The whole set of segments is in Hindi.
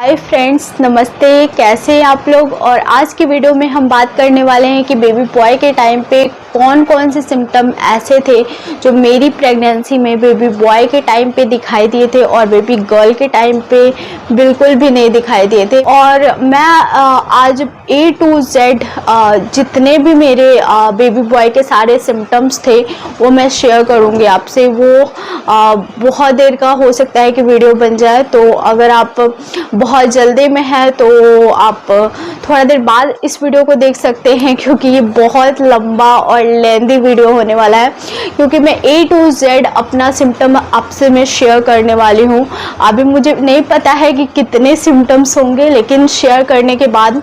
हाय फ्रेंड्स, नमस्ते। कैसे हैं आप लोग। और आज की वीडियो में हम बात करने वाले हैं कि बेबी बॉय के टाइम पे कौन कौन से सिम्टम ऐसे थे जो मेरी प्रेगनेंसी में बेबी बॉय के टाइम पे दिखाई दिए थे और बेबी गर्ल के टाइम पे बिल्कुल भी नहीं दिखाई दिए थे। और मैं आज A to Z जितने भी मेरे बेबी बॉय के सारे सिम्टम्स थे वो मैं शेयर करूँगी आपसे। वो बहुत देर का हो सकता है कि वीडियो बन जाए, तो अगर आप बहुत जल्दी में है तो आप थोड़ा देर बाद इस वीडियो को देख सकते हैं, क्योंकि ये बहुत लंबा और लेंदी वीडियो होने वाला है। क्योंकि मैं A to Z अपना सिम्टम आपसे मैं शेयर करने वाली हूँ। अभी मुझे नहीं पता है कि कितने सिम्टम्स होंगे, लेकिन शेयर करने के बाद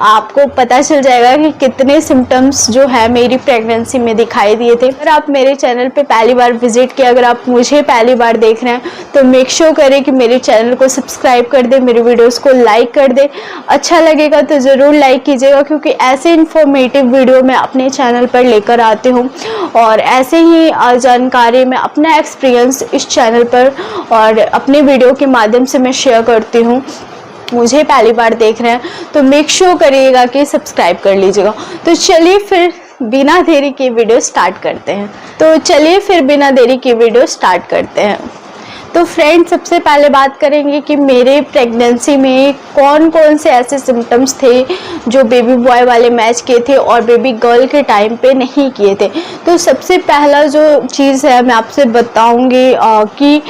आपको पता चल जाएगा कि कितने सिम्टम्स जो है मेरी प्रेगनेंसी में दिखाई दिए थे। अगर आप मेरे चैनल पे पहली बार विजिट किया, अगर आप मुझे पहली बार देख रहे हैं तो मेक श्योर करें कि मेरे चैनल को सब्सक्राइब कर दे, मेरे वीडियोस को लाइक कर दे। अच्छा लगेगा तो ज़रूर लाइक कीजिएगा, क्योंकि ऐसे इन्फॉर्मेटिव वीडियो मैं अपने चैनल पर लेकर आती हूँ और ऐसे ही जानकारी में अपना एक्सपीरियंस इस चैनल पर और अपने वीडियो के माध्यम से मैं शेयर करती हूँ। मुझे पहली बार देख रहे हैं तो मेक श्योर करिएगा कि सब्सक्राइब कर लीजिएगा। तो चलिए फिर बिना देरी के वीडियो स्टार्ट करते हैं। तो फ्रेंड्स, सबसे पहले बात करेंगे कि मेरे प्रेगनेंसी में कौन कौन से ऐसे सिम्टम्स थे जो बेबी बॉय वाले मैच किए थे और बेबी गर्ल के टाइम पे नहीं किए थे। तो सबसे पहला जो चीज़ है मैं आपसे बताऊंगी कि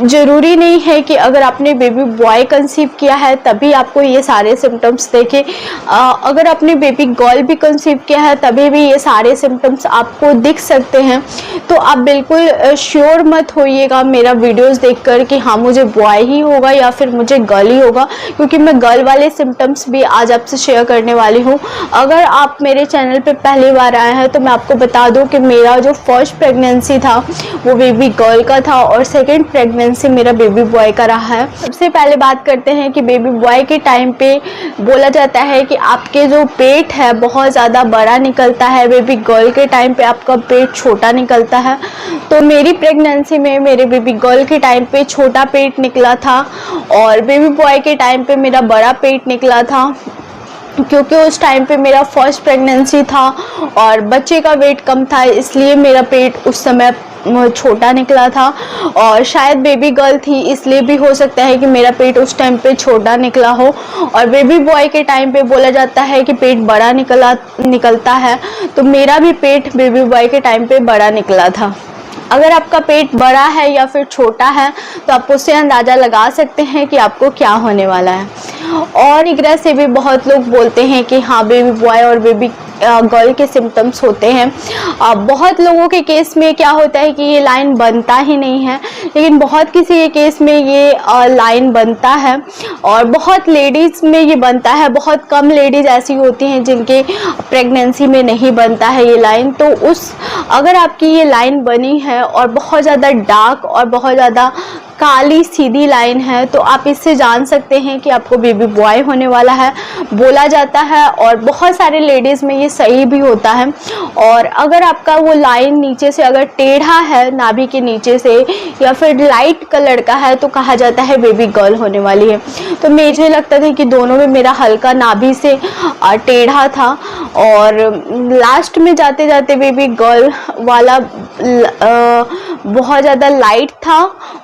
ज़रूरी नहीं है कि अगर आपने बेबी बॉय कंसीव किया है तभी आपको ये सारे सिम्टम्स देखे। अगर आपने बेबी गर्ल भी कंसीव किया है तभी भी ये सारे सिम्टम्स आपको दिख सकते हैं। तो आप बिल्कुल श्योर मत होइएगा मेरा वीडियोस देखकर कि हाँ मुझे बॉय ही होगा या फिर मुझे गर्ल ही होगा, क्योंकि मैं गर्ल वाले सिम्टम्स भी आज आपसे शेयर करने वाली हूँ। अगर आप मेरे चैनल पे पहली बार आए हैं तो मैं आपको बता दूँ कि मेरा जो फर्स्ट प्रेगनेंसी था वो बेबी गर्ल का था और सेकेंड प्रेगनेंसी मेरा बेबी बॉय का रहा है। सबसे पहले बात करते हैं कि बेबी बॉय के टाइम पे बोला जाता है कि आपके जो पेट है बहुत ज़्यादा बड़ा निकलता है, बेबी गर्ल के टाइम पे आपका पेट छोटा निकलता है। तो मेरी प्रेगनेंसी में मेरे बेबी गर्ल के टाइम पे छोटा पेट निकला था और बेबी बॉय के टाइम पे मेरा बड़ा पेट निकला था, क्योंकि उस टाइम पे मेरा फर्स्ट प्रेगनेंसी था और बच्चे का वेट कम था, इसलिए मेरा पेट उस समय छोटा निकला था। और शायद बेबी गर्ल थी इसलिए भी हो सकता है कि मेरा पेट उस टाइम पे छोटा निकला हो। और बेबी बॉय के टाइम पे बोला जाता है कि पेट बड़ा निकलता है, तो मेरा भी पेट बेबी बॉय के टाइम पे बड़ा निकला था। अगर आपका पेट बड़ा है या फिर छोटा है तो आप उससे अंदाज़ा लगा सकते हैं कि आपको क्या होने वाला है। और एक तरह से भी बहुत लोग बोलते हैं कि हाँ बेबी बॉय और बेबी गर्ल के सिम्टम्स होते हैं। बहुत लोगों के केस में क्या होता है कि ये लाइन बनता ही नहीं है, लेकिन बहुत किसी के केस में ये लाइन बनता है और बहुत लेडीज़ में ये बनता है। बहुत कम लेडीज़ ऐसी होती हैं जिनके प्रेगनेंसी में नहीं बनता है ये लाइन। तो अगर आपकी ये लाइन बनी है और बहुत ज़्यादा डार्क और बहुत ज़्यादा काली सीधी लाइन है तो आप इससे जान सकते हैं कि आपको बेबी बॉय होने वाला है, बोला जाता है। और बहुत सारे लेडीज़ में ये सही भी होता है। और अगर आपका वो लाइन नीचे से अगर टेढ़ा है, नाभि के नीचे से, या फिर लाइट कलर का है, तो कहा जाता है बेबी गर्ल होने वाली है। तो मुझे लगता था कि दोनों में मेरा हल्का नाभि से टेढ़ा था और लास्ट में जाते जाते बेबी गर्ल वाला बहुत ज़्यादा लाइट था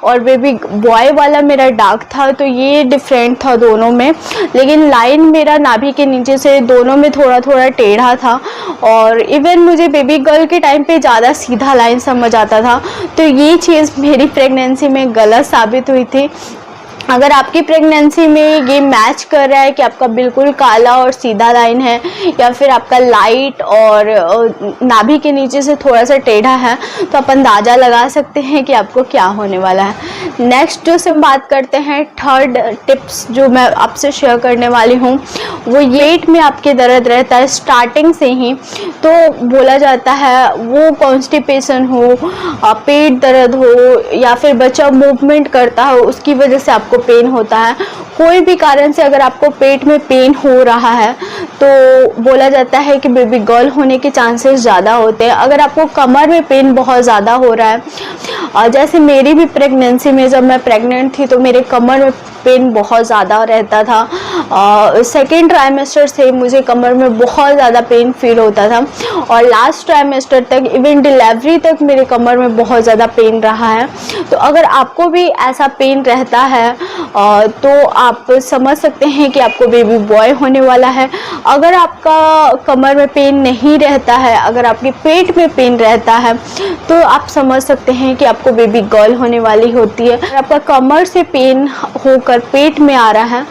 और बेबी बॉय वाला मेरा डार्क था। तो ये डिफरेंट था दोनों में, लेकिन लाइन मेरा नाभि के नीचे से दोनों में थोड़ा थोड़ा टेढ़ा था। और इवन मुझे बेबी गर्ल के टाइम पे ज़्यादा सीधा लाइन समझ आता था। तो ये चीज़ मेरी प्रेगनेंसी में गलत साबित हुई थी। अगर आपकी प्रेगनेंसी में ये मैच कर रहा है कि आपका बिल्कुल काला और सीधा लाइन है या फिर आपका लाइट और नाभि के नीचे से थोड़ा सा टेढ़ा है, तो आप अंदाज़ा लगा सकते हैं कि आपको क्या होने वाला है। नेक्स्ट जो से बात करते हैं, थर्ड टिप्स जो मैं आपसे शेयर करने वाली हूँ वो पेट में आपके दर्द रहता है स्टार्टिंग से ही। तो बोला जाता है वो कॉन्स्टिपेशन हो, पेट दर्द हो या फिर बच्चा मूवमेंट करता हो उसकी वजह से आपको पेन होता है। कोई भी कारण से अगर आपको पेट में पेन हो रहा है तो बोला जाता है कि बेबी गर्ल होने के चांसेस ज़्यादा होते हैं। अगर आपको कमर में पेन बहुत ज़्यादा हो रहा है, जैसे मेरी भी प्रेगनेंसी में जब मैं प्रेग्नेंट थी तो मेरे कमर में पेन बहुत ज़्यादा रहता था। सेकेंड ट्राइमेस्टर से मुझे कमर में बहुत ज़्यादा पेन फील होता था और लास्ट ट्राइमेस्टर तक, इवन डिलीवरी तक मेरे कमर में बहुत ज़्यादा पेन रहा है। तो अगर आपको भी ऐसा पेन रहता है तो आप समझ सकते हैं कि आपको बेबी बॉय होने वाला है। अगर आपका कमर में पेन नहीं रहता है, अगर आपके पेट में पेन रहता है, तो आप समझ सकते हैं कि आपको बेबी गर्ल होने वाली होती है। अगर आपका कमर से पेन होकर पेट में आ रहा है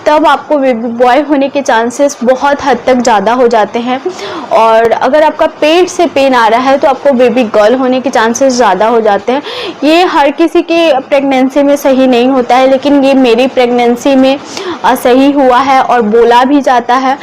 तब आपको बेबी बॉय होने के चांसेस बहुत हद तक ज़्यादा हो जाते हैं। और अगर आपका पेट से पेन आ रहा है तो आपको बेबी गर्ल होने के चांसेस ज़्यादा हो जाते हैं। ये हर किसी के प्रेगनेंसी में सही नहीं होता है, लेकिन ये मेरी प्रेगनेंसी में सही हुआ है। और बोला भी जाता है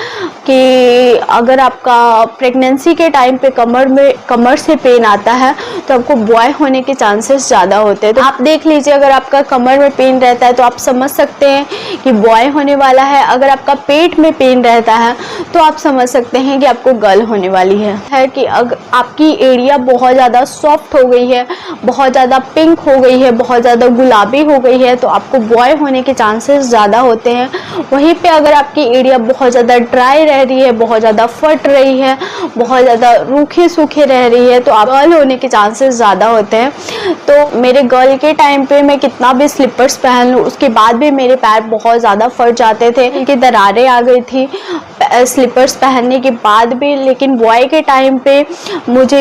कि अगर आपका प्रेगनेंसी के टाइम पे कमर से पेन आता है तो आपको बॉय होने के चांसेस ज़्यादा होते हैं। तो आप देख लीजिए, अगर आपका कमर में पेन रहता है तो आप समझ सकते हैं कि बॉय होने वाला है। अगर आपका पेट में पेन रहता है तो आप समझ सकते हैं कि आपको गर्ल होने वाली है कि अगर आपकी एरिया बहुत ज़्यादा सॉफ्ट हो गई है, बहुत ज़्यादा पिंक हो गई है, बहुत ज़्यादा गुलाबी हो गई है, तो आपको बॉय होने के चांसेस ज़्यादा होते हैं। वहीं पे अगर आपकी एरिया बहुत ज़्यादा ड्राई रह रही है, बहुत ज़्यादा फट रही है, बहुत ज़्यादा रूखे सूखे रह रही है, तो आप गर्ल होने के चांसेस ज़्यादा होते हैं। तो मेरे गर्ल के टाइम पे मैं कितना भी स्लीपर्स पहन लूँ उसके बाद भी मेरे पैर बहुत ज़्यादा फट जाते थे, उनकी दरारें आ गई थी स्लीपर्स पहनने के बाद भी। लेकिन बॉय के टाइम पे मुझे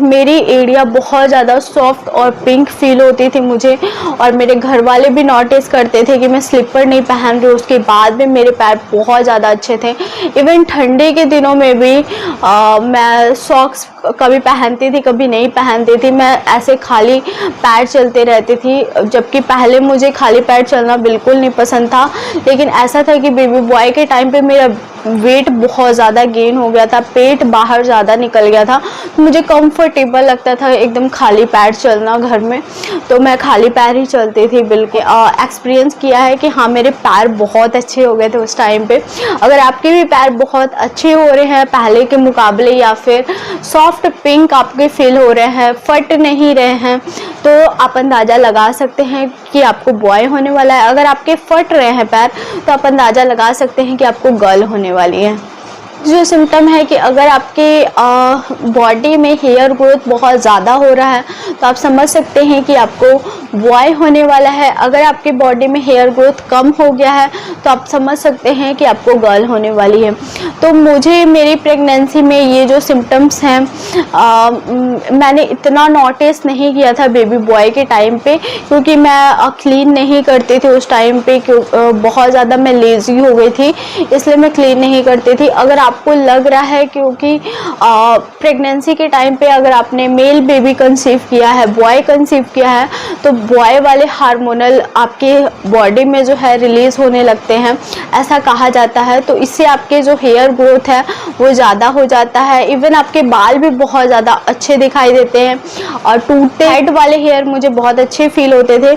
मेरी एरिया बहुत ज़्यादा सॉफ्ट और पिंक फील होती थी मुझे, और मेरे घर वाले भी नोटिस करते थे कि मैं स्लीपर नहीं पहन रही, उसके बाद भी मेरे पैर बहुत ज़्यादा अच्छे थे। इवन ठंडे के दिनों में भी मैं सॉक्स कभी पहनती थी कभी नहीं पहनती थी, मैं ऐसे खाली पैर चलते रहती थी, जबकि पहले मुझे खाली पैर चलना बिल्कुल नहीं पसंद था। लेकिन ऐसा था कि बेबी बॉय के टाइम पे मेरा वेट बहुत ज़्यादा गेन हो गया था, पेट बाहर ज़्यादा निकल गया था, तो मुझे कंफर्टेबल लगता था एकदम खाली पैर चलना घर में, तो मैं खाली पैर ही चलती थी बिल्कुल। एक्सपीरियंस किया है कि हाँ, मेरे पैर बहुत अच्छे हो गए थे उस टाइम पे। अगर आपके भी पैर बहुत अच्छे हो रहे हैं पहले के मुकाबले, या फिर सॉफ्ट पिंक आपके फील हो रहे हैं, फट नहीं रहे हैं, तो आप अंदाज़ा लगा सकते हैं कि आपको बॉय होने वाला है। अगर आपके फट रहे हैं पैर तो आप अंदाज़ा लगा सकते हैं कि आपको गर्ल होने वाली है। जो सिम्टम है कि अगर आपके बॉडी में हेयर ग्रोथ बहुत ज़्यादा हो रहा है तो आप समझ सकते हैं कि आपको बॉय होने वाला है। अगर आपके बॉडी में हेयर ग्रोथ कम हो गया है तो आप समझ सकते हैं कि आपको गर्ल होने वाली है। तो मुझे मेरी प्रेगनेंसी में ये जो सिम्टम्स हैं मैंने इतना नोटिस नहीं किया था बेबी बॉय के टाइम पे, क्योंकि मैं क्लीन नहीं करती थी उस टाइम पे, बहुत ज़्यादा मैं लेज़ी हो गई थी, इसलिए मैं क्लीन नहीं करती थी। अगर आपको लग रहा है क्योंकि प्रेगनेंसी के टाइम पे अगर आपने मेल बेबी कंसीव किया है, बॉय कंसीव किया है, तो बॉय वाले हार्मोनल आपके बॉडी में जो है रिलीज होने लगते हैं, ऐसा कहा जाता है। तो इससे आपके जो हेयर ग्रोथ है वो ज़्यादा हो जाता है। इवन आपके बाल भी बहुत ज़्यादा अच्छे दिखाई देते हैं, और टूटते हेड वाले हेयर मुझे बहुत अच्छे फील होते थे।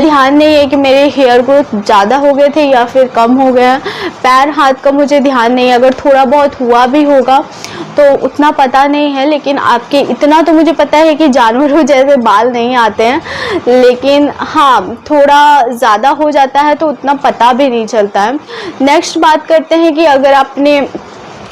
ध्यान नहीं है कि मेरे हेयर ग्रोथ ज़्यादा हो गए थे या फिर कम हो गए हैं, पैर हाथ का मुझे ध्यान नहीं है। अगर थोड़ा बहुत हुआ भी होगा तो उतना पता नहीं है, लेकिन आपके इतना तो मुझे पता है कि जानवरों जैसे बाल नहीं आते हैं, लेकिन हाँ थोड़ा ज़्यादा हो जाता है तो उतना पता भी नहीं चलता है। नेक्स्ट बात करते हैं कि अगर आपने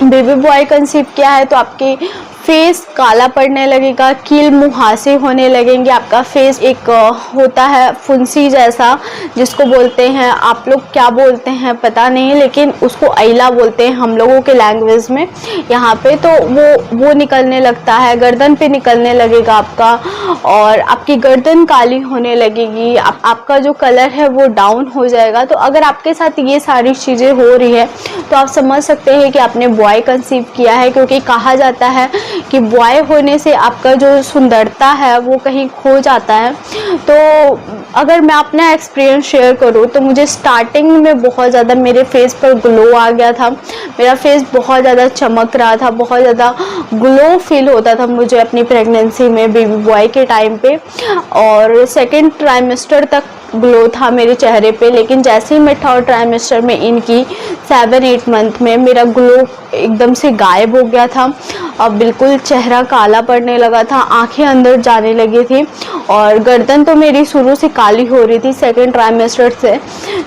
बेबी बॉय कंसीव किया है तो आपके फेस काला पड़ने लगेगा, कील मुहासे होने लगेंगे, आपका फेस एक होता है फुंसी जैसा जिसको बोलते हैं, आप लोग क्या बोलते हैं पता नहीं, लेकिन उसको अइला बोलते हैं हम लोगों के लैंग्वेज में यहाँ पे। तो वो निकलने लगता है, गर्दन पे निकलने लगेगा आपका, और आपकी गर्दन काली होने लगेगी, आपका जो कलर है वो डाउन हो जाएगा। तो अगर आपके साथ ये सारी चीज़ें हो रही है तो आप समझ सकते हैं कि आपने बॉय कंसीव किया है, क्योंकि कहा जाता है कि बॉय होने से आपका जो सुंदरता है वो कहीं खो जाता है। तो अगर मैं अपना एक्सपीरियंस शेयर करूँ तो मुझे स्टार्टिंग में बहुत ज़्यादा मेरे फेस पर ग्लो आ गया था, मेरा फेस बहुत ज़्यादा चमक रहा था, बहुत ज़्यादा ग्लो फील होता था मुझे अपनी प्रेगनेंसी में बेबी बॉय के टाइम पे। और सेकेंड ट्राइमेस्टर तक ग्लो था मेरे चेहरे पे, लेकिन जैसे ही मैं थर्ड ट्राइमेस्टर में इनकी 7-8 मंथ में मेरा ग्लो एकदम से गायब हो गया था। अब बिल्कुल चेहरा काला पड़ने लगा था, आंखें अंदर जाने लगी थी और गर्दन तो मेरी शुरू से काली हो रही थी सेकंड ट्राइमेस्टर से।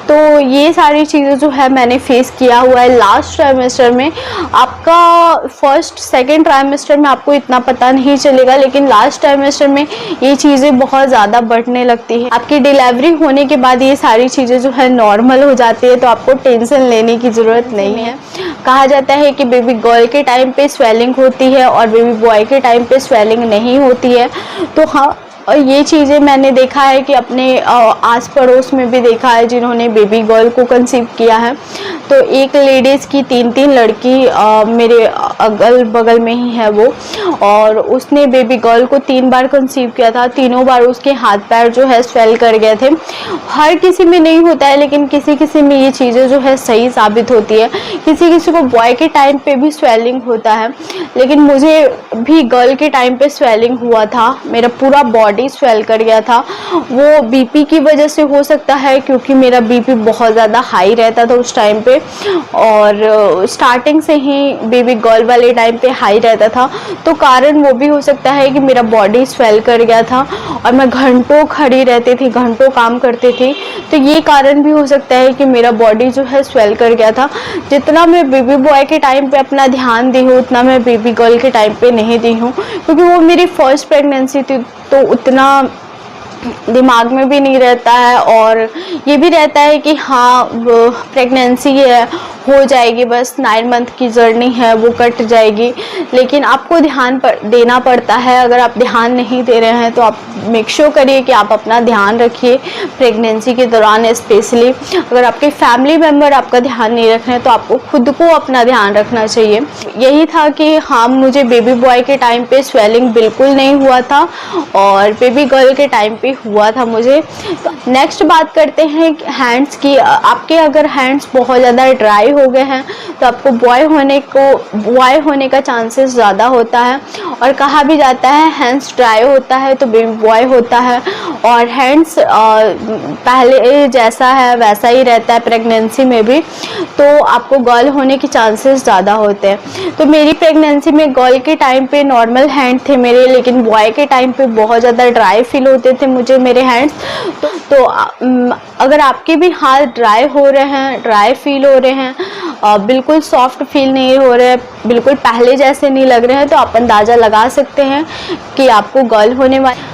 तो ये सारी चीज़ें जो है मैंने फेस किया हुआ है लास्ट ट्राइमेस्टर में। आपका फर्स्ट सेकंड ट्राइमेस्टर में आपको इतना पता नहीं चलेगा, लेकिन लास्ट ट्राइमेस्टर में ये चीज़ें बहुत ज़्यादा बढ़ने लगती है। आपकी डिलीवरी होने के बाद ये सारी चीज़ें जो है नॉर्मल हो जाती है, तो आपको टेंशन लेने की ज़रूरत नहीं है। कहा जाता है कि बेबी गर्ल के टाइम पे स्वेलिंग होती है और बेबी बॉय के टाइम पे स्वेलिंग नहीं होती है। तो हाँ, और ये चीज़ें मैंने देखा है कि अपने आस पड़ोस में भी देखा है जिन्होंने बेबी गर्ल को कंसीव किया है। तो एक लेडीज़ की 3-3 लड़की मेरे अगल बगल में ही है वो, और उसने बेबी गर्ल को 3 बार कंसीव किया था। तीनों बार उसके हाथ पैर जो है स्वेल कर गए थे। हर किसी में नहीं होता है, लेकिन किसी किसी में ये चीज़ें जो है सही साबित होती है। किसी किसी को बॉय के टाइम पे भी स्वेलिंग होता है, लेकिन मुझे भी गर्ल के टाइम पे स्वेलिंग हुआ था। मेरा पूरा बॉडी स्वेल कर गया था। वो बीपी की वजह से हो सकता है, क्योंकि मेरा बीपी बहुत ज़्यादा हाई रहता था उस टाइम पे, और स्टार्टिंग से ही बेबी गर्ल वाले टाइम पे हाई रहता था। तो कारण वो भी हो सकता है कि मेरा बॉडी स्वेल कर गया था और मैं घंटों खड़ी रहती थी, घंटों काम करती थी। तो ये कारण भी हो सकता है कि मेरा बॉडी जो है स्वेल कर गया था। जितना मैं बेबी बॉय के टाइम पे अपना ध्यान दी हूँ, उतना मैं बेबी गर्ल के टाइम पे नहीं दी हूँ, क्योंकि वो मेरी फर्स्ट प्रेगनेंसी थी। तो उतना दिमाग में भी नहीं रहता है, और ये भी रहता है कि हाँ प्रेगनेंसी है, हो जाएगी, बस 9 मंथ की जर्नी है, वो कट जाएगी। लेकिन आपको ध्यान देना पड़ता है। अगर आप ध्यान नहीं दे रहे हैं तो आप मेक श्योर करिए कि आप अपना ध्यान रखिए प्रेगनेंसी के दौरान। स्पेशली अगर आपके फैमिली मेम्बर आपका ध्यान नहीं रख रहे हैं तो आपको खुद को अपना ध्यान रखना चाहिए। यही था कि हाँ, मुझे बेबी बॉय के टाइम पे स्वेलिंग बिल्कुल नहीं हुआ था और बेबी गर्ल के टाइम पे हुआ था मुझे। तो नेक्स्ट बात करते हैं हैंड्स की। आपके अगर हैंड्स बहुत ज़्यादा ड्राई हो गए हैं तो आपको बॉय होने का चांसेस ज़्यादा होता है, और कहा भी जाता है हैंड्स ड्राई होता है तो बेबी बॉय होता है, और हैंड्स पहले जैसा है वैसा ही रहता है प्रेगनेंसी में भी, तो आपको गर्ल होने के चांसेस ज़्यादा होते हैं। तो मेरी प्रेगनेंसी में गर्ल के टाइम पे नॉर्मल हैंड थे मेरे, लेकिन बॉय के टाइम पे बहुत ज़्यादा ड्राई फील होते थे मुझे मेरे हैंड्स। तो अगर आपके भी हाथ ड्राई हो रहे हैं, ड्राई फील हो रहे हैं, बिल्कुल सॉफ्ट फील नहीं हो रहे हैं, बिल्कुल पहले जैसे नहीं लग रहे हैं, तो आप अंदाज़ा लगा सकते हैं कि आपको गर्ल होने वाली।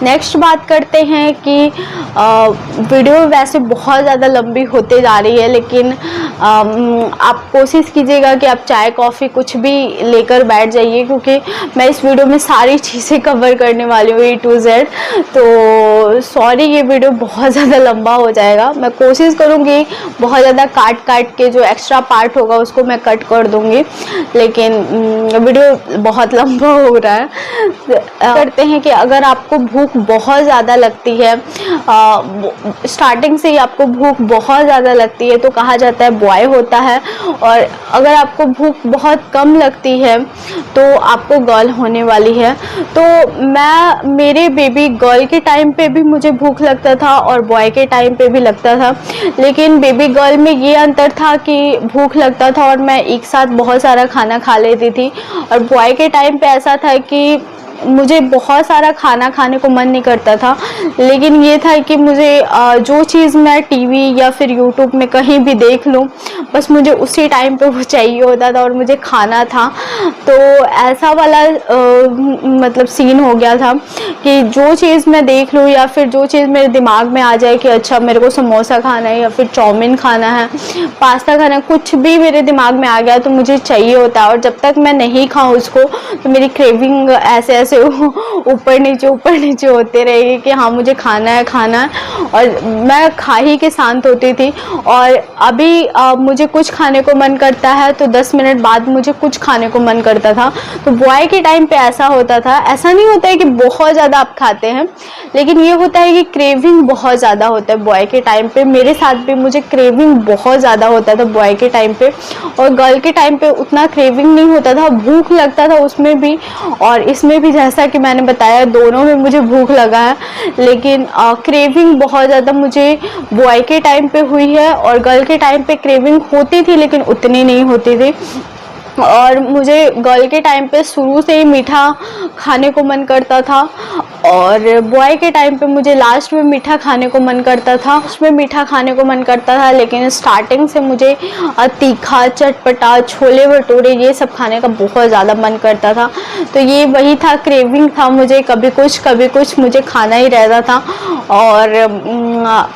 नेक्स्ट बात करते हैं कि वीडियो वैसे बहुत ज़्यादा लंबी होते जा रही है, लेकिन आप कोशिश कीजिएगा कि आप चाय कॉफ़ी कुछ भी लेकर बैठ जाइए, क्योंकि मैं इस वीडियो में सारी चीज़ें कवर करने वाली हूँ A to Z। तो सॉरी, ये वीडियो बहुत ज़्यादा लंबा हो जाएगा। मैं कोशिश करूँगी बहुत ज़्यादा काट के जो एक्स्ट्रा पार्ट होगा उसको मैं कट कर दूँगी, लेकिन वीडियो बहुत लंबा हो रहा है। करते हैं कि अगर आपको भूख बहुत ज़्यादा लगती है, स्टार्टिंग से ही आपको भूख बहुत ज़्यादा लगती है, तो कहा जाता है बॉय होता है, और अगर आपको भूख बहुत कम लगती है तो आपको गर्ल होने वाली है। तो मेरे बेबी गर्ल के टाइम पे भी मुझे भूख लगता था और बॉय के टाइम पे भी लगता था, लेकिन बेबी गर्ल में ये अंतर था कि भूख लगता था और मैं एक साथ बहुत सारा खाना खा लेती थी, और बॉय के टाइम पे ऐसा था कि मुझे बहुत सारा खाना खाने को मन नहीं करता था, लेकिन ये था कि मुझे जो चीज़ मैं टीवी या फिर यूट्यूब में कहीं भी देख लूँ, बस मुझे उसी टाइम पे वो चाहिए होता था और मुझे खाना था। तो ऐसा वाला मतलब सीन हो गया था कि जो चीज़ मैं देख लूँ या फिर जो चीज़ मेरे दिमाग में आ जाए कि अच्छा मेरे को समोसा खाना है या फिर चाउमीन खाना है, पास्ता खाना है, कुछ भी मेरे दिमाग में आ गया तो मुझे चाहिए होता है, और जब तक मैं नहीं खाऊँ उसको तो मेरी क्रेविंग ऐसे ऊपर नीचे होते रहेगी कि हाँ मुझे खाना है, और मैं खा ही के शांत होती थी। और अभी मुझे कुछ खाने को मन करता है तो 10 मिनट बाद मुझे कुछ खाने को मन करता था। तो बॉय के टाइम पे ऐसा होता था। ऐसा नहीं होता है कि बहुत ज़्यादा आप खाते हैं, लेकिन ये होता है कि क्रेविंग बहुत ज़्यादा होता है बॉय के टाइम पे। मेरे साथ भी मुझे क्रेविंग बहुत ज़्यादा होता था बॉय के टाइम पे, और गर्ल के टाइम पे उतना क्रेविंग नहीं होता था। भूख लगता था उसमें भी और इसमें भी जैसा कि मैंने बताया दोनों में मुझे भूख लगा है, लेकिन क्रेविंग बहुत ज़्यादा मुझे बॉय के टाइम पे हुई है और गर्ल के टाइम पे क्रेविंग होती थी लेकिन उतनी नहीं होती थी। और मुझे गर्ल के टाइम पे शुरू से ही मीठा खाने को मन करता था और बॉय के टाइम पे मुझे लास्ट में मीठा खाने को मन करता था। उसमें मीठा खाने को मन करता था लेकिन स्टार्टिंग से मुझे तीखा, चटपटा, छोले भटूरे ये सब खाने का बहुत ज़्यादा मन करता था। तो ये वही था, क्रेविंग था मुझे, कभी कुछ मुझे खाना ही रहता था। और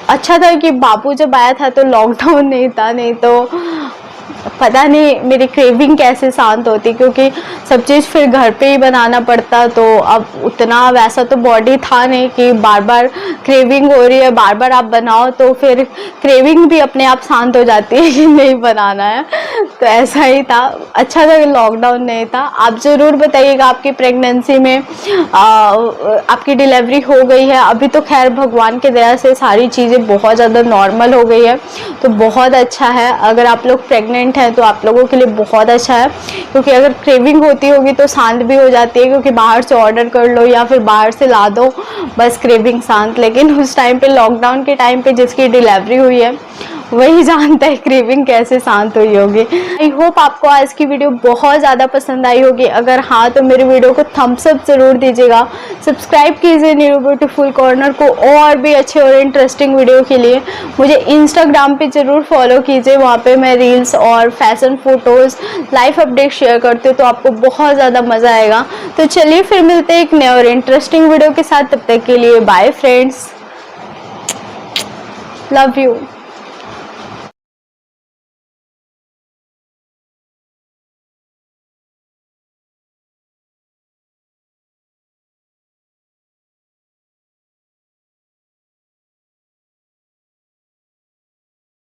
अच्छा था कि बाबू जब आया था तो लॉकडाउन नहीं था, नहीं तो पता नहीं मेरी क्रेविंग कैसे शांत होती, क्योंकि सब चीज़ फिर घर पे ही बनाना पड़ता। तो अब उतना वैसा तो बॉडी था नहीं कि बार बार क्रेविंग हो रही है, बार बार आप बनाओ, तो फिर क्रेविंग भी अपने आप शांत हो जाती है कि नहीं बनाना है। तो ऐसा ही था, अच्छा था कि लॉकडाउन नहीं था। आप ज़रूर बताइएगा आपकी प्रेगनेंसी में आपकी डिलीवरी हो गई है। अभी तो खैर भगवान की दया से सारी चीज़ें बहुत ज़्यादा नॉर्मल हो गई है, तो बहुत अच्छा है। अगर आप लोग प्रेग्नेंट है तो आप लोगों के लिए बहुत अच्छा है, क्योंकि अगर क्रेविंग होती होगी तो शांत भी हो जाती है, क्योंकि बाहर से ऑर्डर कर लो या फिर बाहर से ला दो, बस क्रेविंग शांत। लेकिन उस टाइम पे, लॉकडाउन के टाइम पे जिसकी डिलीवरी हुई है वही जानता है क्रेविंग कैसे शांत हुई होगी। आई होप आपको आज की वीडियो बहुत ज़्यादा पसंद आई होगी। अगर हाँ तो मेरे वीडियो को थम्स अप ज़रूर दीजिएगा, सब्सक्राइब कीजिए नीरू ब्यूटीफुल कॉर्नर को और भी अच्छे और इंटरेस्टिंग वीडियो के लिए। मुझे इंस्टाग्राम पे ज़रूर फॉलो कीजिए, वहाँ पे मैं रील्स और fashion photos, life update share करती हूँ, तो आपको बहुत ज़्यादा मज़ा आएगा। तो चलिए फिर मिलते हैं एक नए और इंटरेस्टिंग वीडियो के साथ, तब तक के लिए बाय फ्रेंड्स, लव यू।